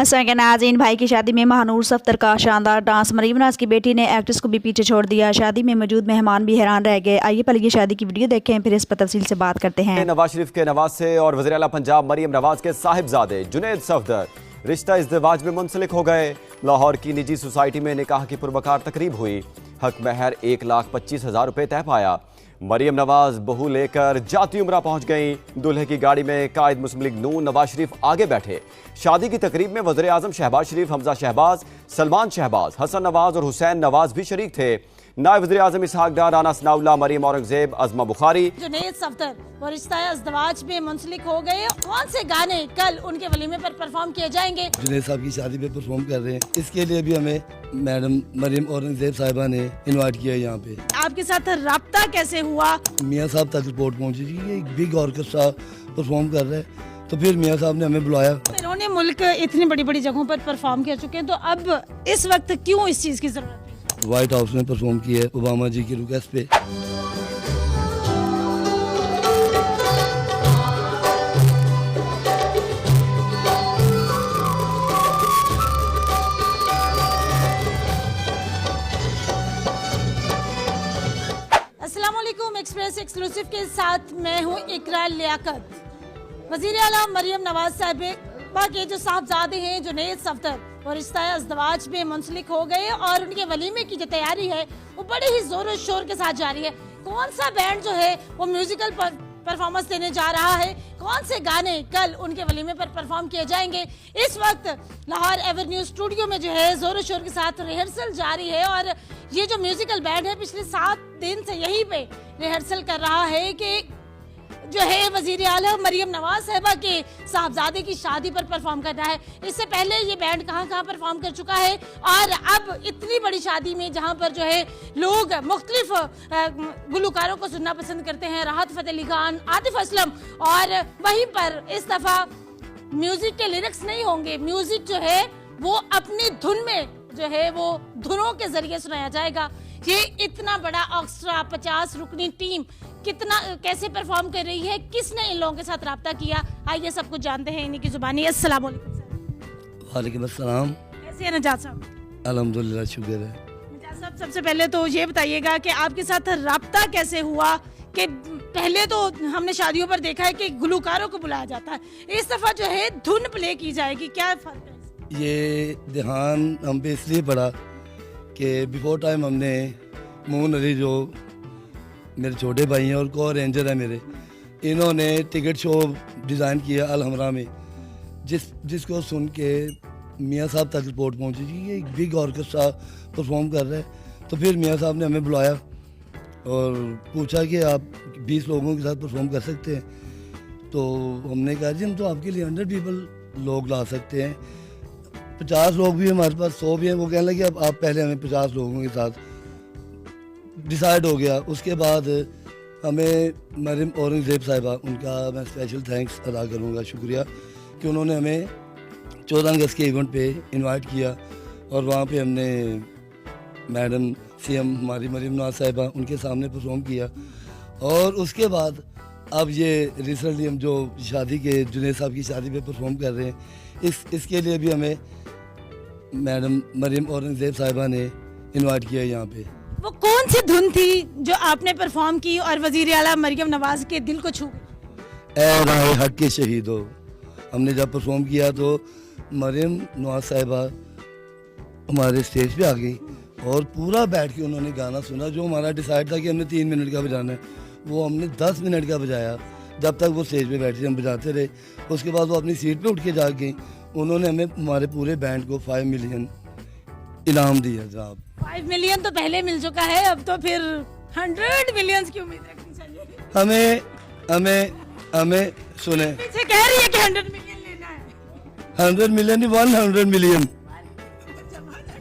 हसन के नाज़रीन, भाई की शादी में महानूर सफ्तर का शानदार डांस। मरीम नवाज की बेटी ने एक्ट्रेस को भी पीछे छोड़ दिया। शादी में मौजूद मेहमान भी हैरान रह गए। आइए पहले ये शादी की वीडियो देखें, फिर इस पर तफसील से बात करते हैं। नवाज शरीफ के नवासे और वज़ीर आला पंजाब मरीम नवाज के साहिबजादे जुनैद सफदर रिश्ता इज़्दिवाज में मुंसलिक हो गए। लाहौर की निजी सोसाइटी में निकाह की पुरवकार तकरीब हुई। हक महर 1,25,000 रुपये तय पाया। मरीम नवाज बहू लेकर जाती उम्रा पहुंच गईं। दूल्हे की गाड़ी में कायद मुस्लिम लीग नून नवाज शरीफ आगे बैठे। शादी की तकरीब में वज़ीर आज़म शहबाज शरीफ, हमजा शहबाज, सलमान शहबाज, हसन नवाज और हुसैन नवाज भी शरीक थे। नायब वज़ीर आज़म इसहाक डार, राना सनाउल्लाह, मरीम औरंगजेब, अज़मा बुखारी जुनैद सफदर वो रिश्ता इज़्दिवाज में मुंसलिक हो गए। कौन से गाने कल उनके वलीमे पर परफॉर्म किए जाएंगे? जुनैद साहब की शादी पे परफॉर्म कर रहे हैं। इसके लिए भी हमें मैडम मरीम औरंगजेब साहिबा ने इनवाइट किया यहाँ पे। आपके साथ राब्ता कैसे हुआ? मियाँ साहब तक रिपोर्ट पहुँची थी कि एक बिग ऑर्केस्ट्रा परफॉर्म कर रहे हैं, तो फिर मियाँ साहब ने हमें बुलाया। इन्होंने मुल्क इतनी बड़ी बड़ी जगहों पर परफॉर्म कर चुके हैं, तो अब इस वक्त क्यों इस चीज़ की जरूरत है? व्हाइट हाउस में परफॉर्म किया है ओबामा जी की रिक्वेस्ट पे। अस्सलामुअलैकुम, एक्सप्रेस एक्सक्लूसिव के साथ मैं हूँ इकरा लियाकत। वज़ीर आला मरीम नवाज साहिबा के जो साहबजादे हैं जुनैद सफदर और रिश्ता इज़्दिवाज में मुंसलिक हो गए और उनके वलीमे की जो तैयारी है वो बड़े ही जोर और शोर के साथ जारी है। कौन सा बैंड जो है वो म्यूजिकल परफॉर्मेंस देने जा रहा है, कौन से गाने कल उनके वलीमे पर परफॉर्म किए जाएंगे, इस वक्त लाहौर एवेन्यू स्टूडियो में जो है जोर शोर के साथ रिहर्सल जारी है। और ये जो म्यूजिकल बैंड है पिछले 7 दिन से यहीं पे रिहर्सल कर रहा है कि जो है वज़ीर आला मरीम नवाज साहिबा के साहबजादे की शादी पर परफॉर्म करना है। इससे पहले ये बैंड कहाँ कहाँ परफॉर्म कर चुका है और अब इतनी बड़ी शादी में जहाँ पर जो है लोग मुख्तलिफ गुलकारों को सुनना पसंद करते हैं, राहत फ़तेह अली खान, आतिफ असलम, और वहीं पर इस दफ़ा म्यूजिक के लिरिक्स नहीं होंगे। म्यूजिक जो है वो अपनी धुन में जो है वो धुनों के जरिए सुनाया जाएगा। ये इतना बड़ा ऑर्केस्ट्रा 50 रुकनी टीम कितना कैसे परफॉर्म कर रही है, किसने इन लोगों के साथ राब्ता किया, आइए सब कुछ जानते हैं इन्हीं की जुबानी। अस्सलाम वालेकुम सर। वालेकुम अस्सलाम। कैसे हैं नजात साहब? अल्हम्दुलिल्लाह, शुक्र है। नजात साहब, सबसे पहले तो ये बताइएगा कि आपके साथ राब्ता कैसे हुआ? कि पहले तो हमने शादियों पर देखा है कि गुलकारों को बुलाया जाता है, इस दफा जो है धुन प्ले की जाएगी, क्या फर्क है? ये ध्यान हम पे इसलिए पड़ा कि बिफोर टाइम हमने मोहन अली, जो मेरे छोटे भाई हैं और को अरेंजर है मेरे, इन्होंने टिकट शो डिज़ाइन किया अलहमरा में, जिसको सुन के मियाँ साहब तक रिपोर्ट पहुंची थी कि एक बिग ऑर्केस्ट्रा परफॉर्म कर रहे हैं। तो फिर मियाँ साहब ने हमें बुलाया और पूछा कि आप 20 लोगों के साथ परफॉर्म कर सकते हैं। तो हमने कहा जी हम तो आपके लिए 100 पीपल लोग ला सकते हैं, 50 लोग भी हमारे पास, 100 भी हैं। वो कहने लगे अब आप पहले हमें 50 लोगों के साथ डिसाइड हो गया। उसके बाद हमें मरीम औरंगजेब साहिबा, उनका मैं स्पेशल थैंक्स अदा करूँगा, शुक्रिया कि उन्होंने हमें 14 अगस्त के इवेंट पे इनवाइट किया और वहाँ पे हमने मैडम सीएम हमारी मरीम नवाज साहिबा उनके सामने परफॉर्म किया। और उसके बाद अब ये रिसेंटली हम जो शादी के जुनैद साहब की शादी पे परफॉर्म कर रहे हैं, इसके लिए भी हमें मैडम मरीम औरंगजेब साहिबा ने इनवाइट किया यहाँ पे। वो कौन सी धुन थी जो आपने परफॉर्म की और वज़ीर आला मरीम नवाज के दिल को छू गई? ऐ राहे हक के शहीद हो। हमने जब परफॉर्म किया तो मरीम नवाज साहिबा हमारे स्टेज पे आ गई और पूरा बैठ के उन्होंने गाना सुना। जो हमारा डिसाइड था कि हमने 3 मिनट का बजाना है, वो हमने 10 मिनट का बजाया। जब तक वो स्टेज पे बैठी हम बजाते रहे। उसके बाद वो अपनी सीट पे उठ के जा गई। उन्होंने हमें हमारे पूरे बैंड को 5 मिलियन इनाम दिया। जनाब 5 मिलियन तो पहले मिल चुका है, अब तो फिर 100 मिलियन की उम्मीद रखनी चाहिए। हमें सुने, पीछे कह रही है कि 100 मिलियन लेना है। 100 मिलियन नहीं, 100 मिलियन।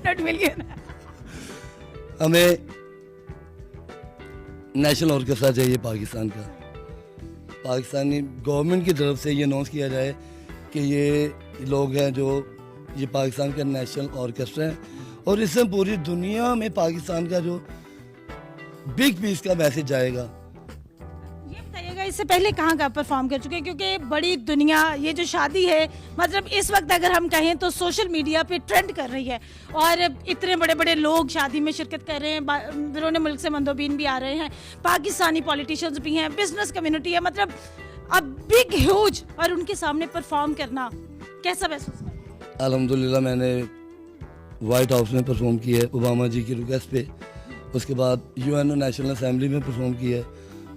100 मिलियन हमें नेशनल ऑर्केस्ट्रा चाहिए पाकिस्तान का। पाकिस्तानी गवर्नमेंट की तरफ से ये अनाउंस किया जाए कि ये लोग हैं जो ये पाकिस्तान का नेशनल ऑर्केस्ट्रा है और इससे पूरी दुनिया में पाकिस्तान का जो बिग पीस का मैसेज जाएगा। ये बताइएगा इससे पहले कहाँ परफॉर्म कर चुके हैं? क्योंकि बड़ी दुनिया, ये जो शादी है मतलब इस वक्त अगर हम कहें तो सोशल मीडिया पे ट्रेंड कर रही है और इतने बड़े बड़े लोग शादी में शिरकत कर रहे हैं, बिरोने मुल्क से मंदोबीन भी आ रहे हैं, पाकिस्तानी पॉलिटिशियंस भी हैं, बिजनेस कम्युनिटी है, मतलब अब बिग ह्यूज, और उनके सामने परफॉर्म करना कैसा महसूस करते हैं? अल्हम्दुलिल्लाह मैंने वाइट हाउस में परफॉर्म किया है ओबामा जी की रिक्वेस्ट पे, उसके बाद यूएनओ नेशनल असेंबली में परफॉर्म किया है,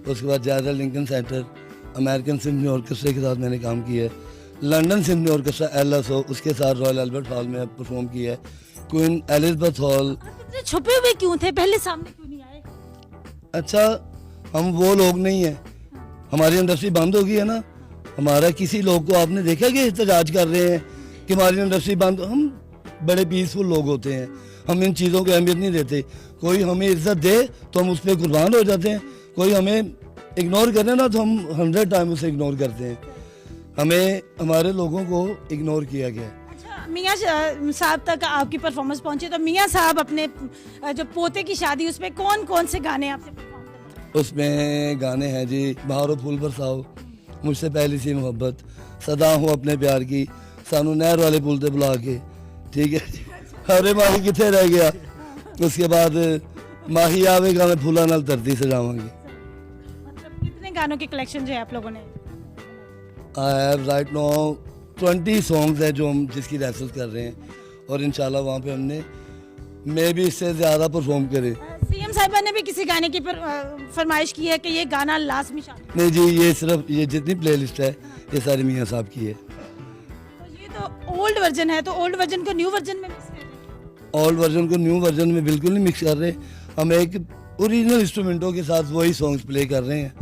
उसके बाद George Lincoln centre, American symphony orchestra के साथ मैंने काम किया है, लंदन सिम्फनी ऑर्केस्ट्रा LSO उसके साथ रॉयल अल्बर्ट हॉल में परफॉर्म किया है, क्वीन एलिजाबेथ हॉल। इतने छुपे हुए क्यों थे, पहले सामने क्यों नहीं आए? अच्छा, हम वो लोग नहीं हैं, हमारी इंडस्ट्री बंद हो गई है ना। हमारा किसी लोग को आपने देखा कि एहतजाज कर रहे हैं कि हमारी इंडस्ट्री बंद? हम बड़े पीसफुल लोग होते हैं, हम इन चीज़ों को अहमियत नहीं देते। कोई हमें इज्जत दे तो हम उस पर कुर्बान हो जाते हैं, कोई हमें इग्नोर करे ना तो हम 100 टाइम उसे इग्नोर करते हैं। हमें हमारे लोगों को इग्नोर किया गया है। अच्छा, मियाँ साहब तक आपकी परफॉर्मेंस पहुंची, तो मियाँ साहब अपने जो पोते की शादी उसमें कौन कौन से गाने आपसे परफॉर्म करते हैं? उसमें गाने हैं जी, बहारो फूल बरसाओ, मुझसे पहली सी मोहब्बत, सदा हूँ अपने प्यार की, सानू नहर वाले पुल ते बुला के, ठीक है, अरे माही किथे रह गया, उसके बाद माही आवेगा मैं फूला नाल धरती सजावांगी। मतलब कितने गानों की कलेक्शन जो है आप लोगों ने? I have right now 20 songs है जो हम जिसकी रिहर्सल कर रहे हैं, और इंशाल्लाह वहाँ पे हमने मैं भी इससे ज़्यादा परफॉर्म करे। सीएम साहिबा ने भी किसी गाने की फरमाइश की है कि ये गाना लाजमी शामिल। नहीं जी, ये सिर्फ ये जितनी प्लेलिस्ट है ये सारी मियाँ साहब की है। तो ये तो ओल्ड वर्जन है, तो ओल्ड वर्जन को न्यू वर्जन में मिक्स कर रहे हैं? ओल्ड वर्जन को न्यू वर्जन में बिल्कुल नहीं मिक्स कर रहे, हम एक ओरिजिनल इंस्ट्रूमेंटों के साथ वही सॉन्ग्स प्ले कर रहे हैं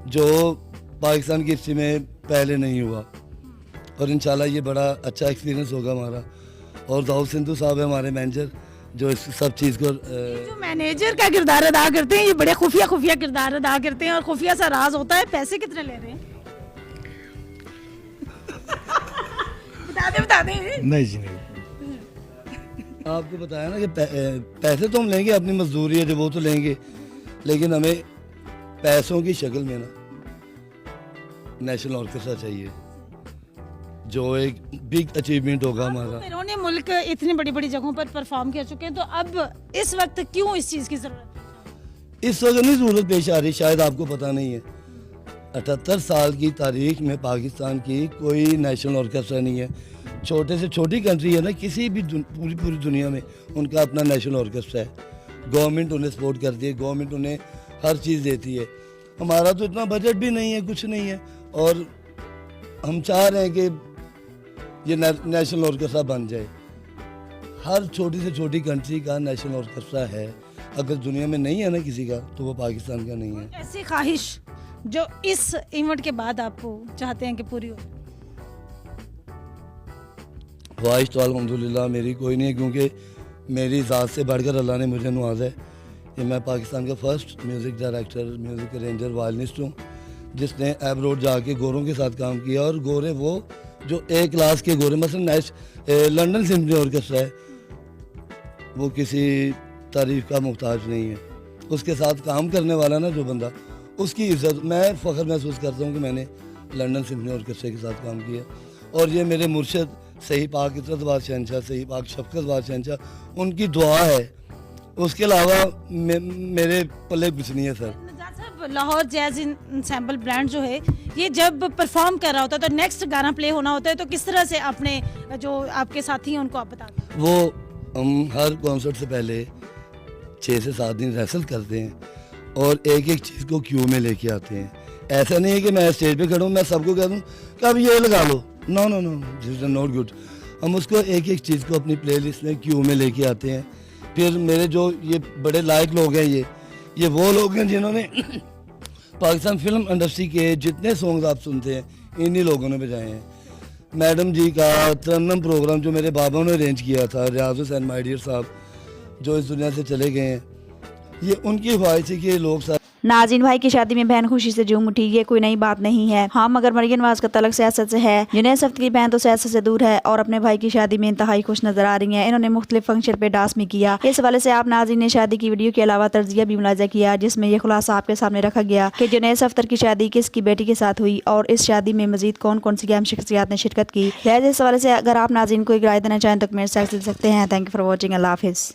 जो पाकिस्तान की हिस्ट्री में पहले नहीं हुआ, और इंशाल्लाह ये बड़ा अच्छा एक्सपीरियंस होगा हमारा। और दाऊद सिंधु साहब है हमारे मैनेजर जो इस सब चीज़ को जो मैनेजर का किरदार अदा करते हैं, ये बड़े खुफिया किरदार अदा करते हैं, और खुफिया सा राज होता है। पैसे कितने ले रहे हैं? बता दे। नहीं जी नहीं। आपको बताया ना कि पैसे तो हम लेंगे, अपनी मजदूरी है जो वो तो लेंगे, लेकिन हमें पैसों की शक्ल में ना नेशनल ऑर्केस्ट्रा चाहिए जो एक बिग अचीवमेंट होगा हमारा। बिरोने मुल्क इतनी बड़ी बड़ी जगहों पर परफॉर्म कर चुके हैं, तो अब इस वक्त क्यों इस चीज़ की जरूरत है? इस वक्त नहीं जरूरत पेश आ रही, शायद आपको पता नहीं है। 78 साल की तारीख में पाकिस्तान की कोई नेशनल ऑर्केस्ट्रा नहीं है। छोटे से छोटी कंट्री है ना, किसी भी पूरी दुनिया में उनका अपना नेशनल ऑर्केस्ट्रा है। गवर्नमेंट उन्हें सपोर्ट करती है, गवर्नमेंट उन्हें हर चीज़ देती है। हमारा तो इतना बजट भी नहीं है, कुछ नहीं है, और हम चाह रहे हैं कि ये नेशनल ऑर्केस्ट्रा बन जाए। हर छोटी से छोटी कंट्री का नेशनल ऑर्केस्ट्रा है, अगर दुनिया में नहीं है ना किसी का, तो वो पाकिस्तान का नहीं है। ऐसी ख्वाहिश जो इस इवेंट के बाद आपको चाहते हैं कि पूरी हो? ख्वाहिश तो अल्हम्दुलिल्लाह मेरी कोई नहीं है, क्योंकि मेरी ज़ात से बढ़कर अल्लाह ने मुझे नवाजा है कि मैं पाकिस्तान का first music director, music arranger, violinist हूँ जिसने एब्रोड जाके गोरों के साथ काम किया। और गोरे वो जो ए क्लास के गोरे, मसलन लंदन सिम्फनी ऑर्केस्ट्रा है, वो किसी तारीफ का मुहताज नहीं है। उसके साथ काम करने वाला ना जो बंदा, उसकी इज्जत, मैं फ़ख्र महसूस करता हूँ कि मैंने लंदन सिम्फनी ऑर्केस्ट्रा के साथ काम किया। और ये मेरे मुर्शिद सही पाक इतरत वार शहंशाह, सही पाक शफकत वार शहंशाह, उनकी दुआ है, उसके अलावा मेरे पल्ले कुछ नहीं है सर। नजात साहब, लाहौर जैज इंसेम्बल बैंड जो है, ये जब परफॉर्म कर रहा होता है तो नेक्स्ट गाना प्ले होना होता है, तो किस तरह से अपने जो आपके साथी हैं उनको आप बता दें? वो हम हर कॉन्सर्ट से पहले 6 से 7 दिन रिहर्सल करते हैं और एक एक चीज़ को क्यू में लेके आते हैं। ऐसा नहीं है कि मैं स्टेज पे खड़ा हूँ, मैं सबको कह दूँ कि अब ये लगा लो, no no no, this is not good. हम उसको एक एक चीज़ को अपनी प्लेलिस्ट में क्यू में लेके आते हैं। फिर मेरे जो ये बड़े लायक लोग हैं, ये वो लोग हैं जिन्होंने पाकिस्तान फिल्म इंडस्ट्री के जितने सॉन्ग्स आप सुनते हैं इन्हीं लोगों ने बजाए हैं। मैडम जी का तरन्नम प्रोग्राम जो मेरे बाबा ने अरेंज किया था, रियाज हुसैन माय डियर साहब जो इस दुनिया से चले गए हैं, ये उनकी ख्वाहिश थी कि ये लोग सारे नाज़रीन, भाई की शादी में बहन खुशी से झूम उठी, ये कोई नई बात नहीं है। हाँ, मगर मरियम नवाज का तलक सियासत से है। जुनैद सफ्दर की बहन तो सियासत से दूर है और अपने भाई की शादी में इंतहाई खुश नजर आ रही हैं। इन्होंने मुख्तलिफ फंक्शन पे डांस भी किया। इस हवाले से आप नाज़रीन ने शादी की वीडियो के अलावा तर्जिया भी मुलाजा किया, जिसमें यह खुलासा आपके सामने रखा गया कि जुनैद सफ्दर की शादी किसकी बेटी के साथ हुई और इस शादी में मजीद कौन कौन सी अहम शख्सियात ने शिरकत की। लिहाजा इस हवाले से अगर आप नाज़रीन को एक राय देना चाहें तो कमेंट सेक्शन दे सकते हैं। Thank you for watching. अल्लाह हाफिज़।